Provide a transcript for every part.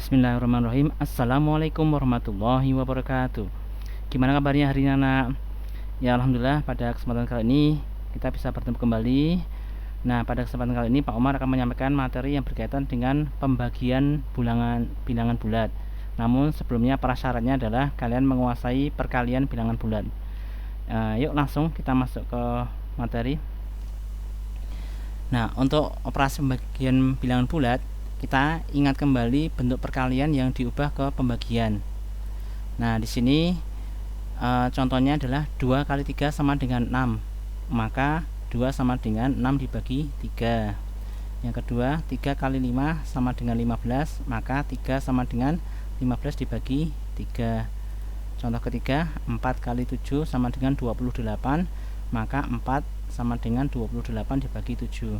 Bismillahirrahmanirrahim. Assalamualaikum warahmatullahi wabarakatuh. Gimana kabarnya hari ini anak? Ya alhamdulillah, pada kesempatan kali ini kita bisa bertemu kembali. Nah, pada kesempatan kali ini Pak Umar akan menyampaikan materi yang berkaitan dengan pembagian bilangan bulat. Namun sebelumnya prasyaratnya adalah kalian menguasai perkalian bilangan bulat. Yuk langsung kita masuk ke materi. Nah, untuk operasi pembagian bilangan bulat, kita ingat kembali bentuk perkalian yang diubah ke pembagian. Nah, di sini contohnya adalah 2 kali 3 sama dengan 6. Maka 2 sama dengan 6 dibagi 3. Yang kedua, 3 kali 5 sama dengan 15. Maka 3 sama dengan 15 dibagi 3. Contoh ketiga, 4 kali 7 sama dengan 28. Maka 4 sama dengan 28 dibagi 7.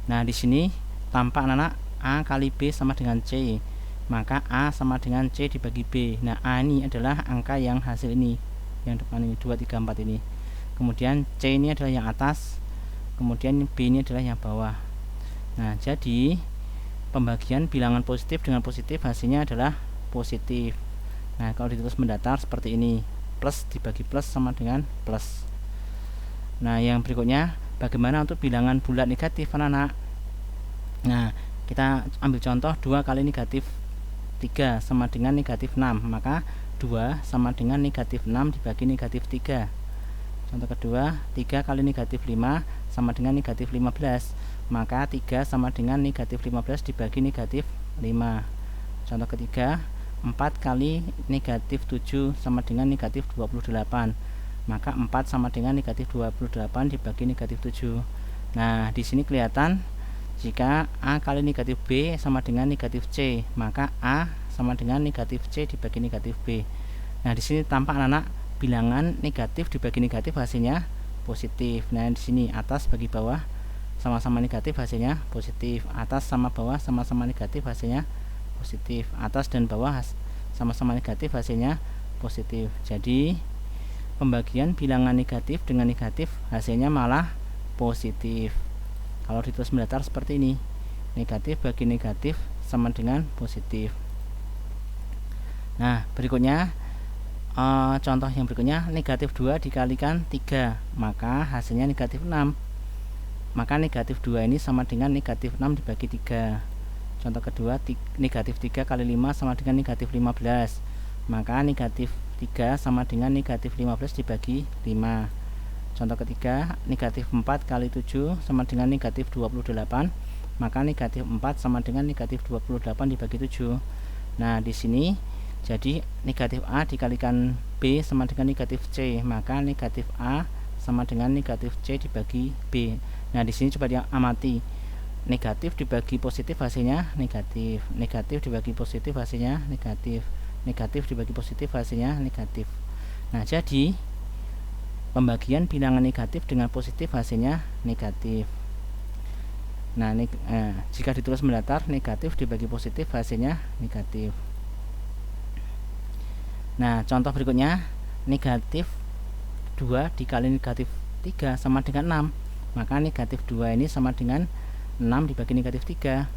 Nah, di sini tampak anak A kali B sama dengan C. Maka A sama dengan C dibagi B. Nah, A ini adalah angka yang hasil ini, yang depan ini 2, 3, 4 ini. Kemudian C ini adalah yang atas. Kemudian B ini adalah yang bawah. Nah, jadi pembagian bilangan positif dengan positif hasilnya adalah positif. Nah, kalau ditulis mendatar seperti ini, plus dibagi plus sama dengan plus. Nah, yang berikutnya, bagaimana untuk bilangan bulat negatif anak-anak? Nah, kita ambil contoh 2 kali negatif 3 sama dengan negatif 6. Maka 2 sama dengan negatif 6 dibagi negatif 3. Contoh kedua, 3 kali negatif 5 sama dengan negatif 15. Maka 3 sama dengan negatif 15 dibagi negatif 5. Contoh ketiga, 4 kali negatif 7 sama dengan negatif 28. Maka 4 sama dengan negatif 28 dibagi negatif 7. Nah, di sini kelihatan jika A kali negatif B sama dengan negatif C, maka A sama dengan negatif C dibagi negatif B. Nah, di sini tampak anak-anak bilangan negatif dibagi negatif hasilnya positif. Nah, di sini atas bagi bawah sama-sama negatif hasilnya positif. Atas sama bawah sama-sama negatif hasilnya positif. Atas dan bawah sama-sama negatif hasilnya positif. Jadi pembagian bilangan negatif dengan negatif hasilnya malah positif. Kalau ditulis mendatar seperti ini, negatif bagi negatif sama dengan positif. Nah, berikutnya contoh yang berikutnya, negatif 2 dikalikan 3, maka hasilnya negatif 6. Maka negatif 2 ini sama dengan negatif 6 dibagi 3. Contoh kedua, negatif 3 kali 5 sama dengan negatif 15. Maka negatif 3 sama dengan negatif 15 dibagi 5. Contoh ketiga, negatif 4 kali 7 sama dengan negatif 28. Maka negatif 4 sama dengan negatif 28 dibagi 7. Nah, di sini jadi negatif A dikalikan B sama dengan negatif C. Maka negatif A sama dengan negatif C dibagi B. Nah, di sini coba diamati. Negatif dibagi positif hasilnya negatif. Negatif dibagi positif hasilnya negatif. Negatif dibagi positif hasilnya negatif. Nah, jadi pembagian bilangan negatif dengan positif hasilnya negatif. Nah, jika ditulis mendatar, negatif dibagi positif hasilnya negatif. Nah, contoh berikutnya, negatif 2 dikali negatif 3 sama dengan 6. Maka negatif 2 ini sama dengan 6 dibagi negatif 3.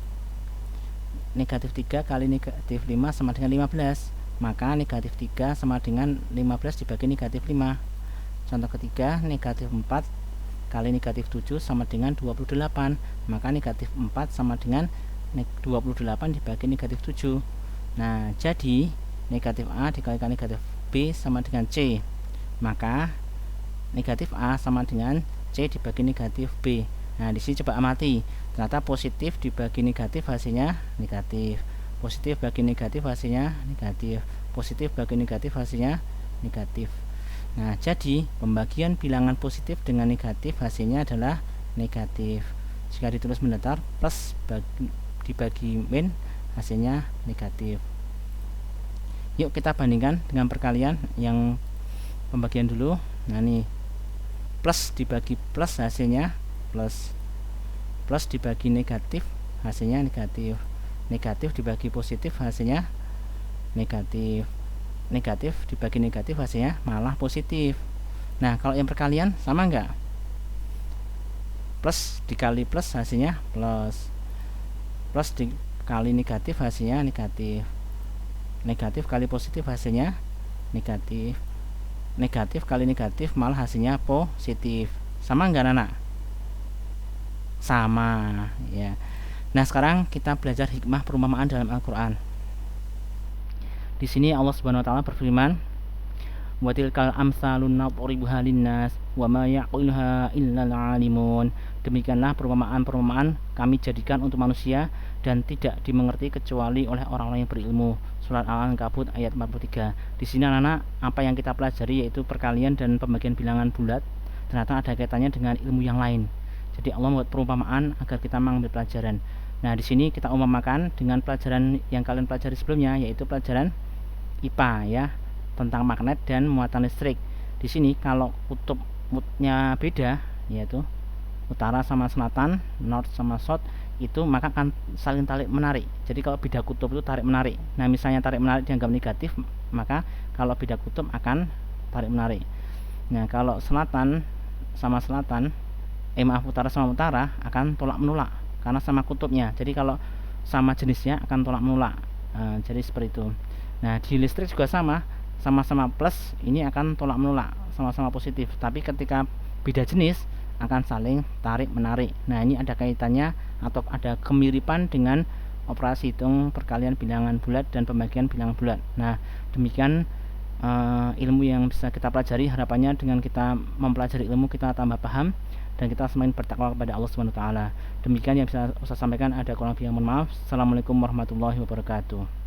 Negatif 3 kali negatif 5 sama dengan 15. Maka negatif 3 sama dengan 15 dibagi negatif 5. Contoh ketiga, negatif 4 kali negatif 7 sama dengan 28. Maka negatif 4 sama dengan 28 dibagi negatif 7. Nah, jadi negatif A dikalikan negatif B sama dengan C. Maka negatif A sama dengan C dibagi negatif B. Nah, di sini coba amati. Ternyata positif dibagi negatif hasilnya negatif. Positif bagi negatif hasilnya negatif. Positif bagi negatif hasilnya negatif. Nah, jadi pembagian bilangan positif dengan negatif hasilnya adalah negatif. Jika ditulis mendatar, plus dibagi min hasilnya negatif. Yuk kita bandingkan dengan perkalian yang pembagian dulu. Nah, ini plus dibagi plus hasilnya plus. Plus dibagi negatif hasilnya negatif. Negatif dibagi positif hasilnya negatif. Negatif dibagi negatif hasilnya malah positif. Nah, kalau yang perkalian sama enggak? Plus dikali plus hasilnya plus. Plus dikali negatif hasilnya negatif. negatif kali positif hasilnya negatif, negatif kali negatif malah hasilnya positif. Sama enggak anak? Sama ya. Nah, sekarang kita belajar hikmah perumpamaan dalam Al-Qur'an. Di sini Allah Subhanahu wa taala berfirman, "Wa tilkal amsalun nadribuha linnas wa ma ya'qilha illal 'alimun." Demikianlah perumpamaan-perumpamaan kami jadikan untuk manusia dan tidak dimengerti kecuali oleh orang-orang yang berilmu. Surat Al-Ankabut ayat 43. Di sini anak-anak, apa yang kita pelajari yaitu perkalian dan pembagian bilangan bulat ternyata ada kaitannya dengan ilmu yang lain. Jadi Allah membuat perumpamaan agar kita mengambil pelajaran. Nah, di sini kita umpamakan dengan pelajaran yang kalian pelajari sebelumnya, yaitu pelajaran IPA ya, tentang magnet dan muatan listrik. Di sini kalau kutubnya beda, yaitu utara sama selatan, north sama south, itu maka akan saling tarik menarik. Jadi kalau beda kutub itu tarik menarik. Nah, misalnya tarik menarik dianggap negatif, maka kalau beda kutub akan tarik menarik. Nah, kalau selatan sama selatan, utara sama utara akan tolak menolak karena sama kutubnya. Jadi kalau sama jenisnya akan tolak menolak. Jadi seperti itu. Nah, di listrik juga sama-sama plus ini akan tolak menolak, sama-sama positif. Tapi ketika beda jenis akan saling tarik menarik. Nah, ini ada kaitannya atau ada kemiripan dengan operasi hitung perkalian bilangan bulat dan pembagian bilangan bulat. Nah, demikian ilmu yang bisa kita pelajari. Harapannya dengan kita mempelajari ilmu kita tambah paham dan kita semakin bertakwa kepada Allah Subhanahu wa taala. Demikian yang bisa saya sampaikan, ada kurang lebih yang mohon maaf. Assalamualaikum warahmatullahi wabarakatuh.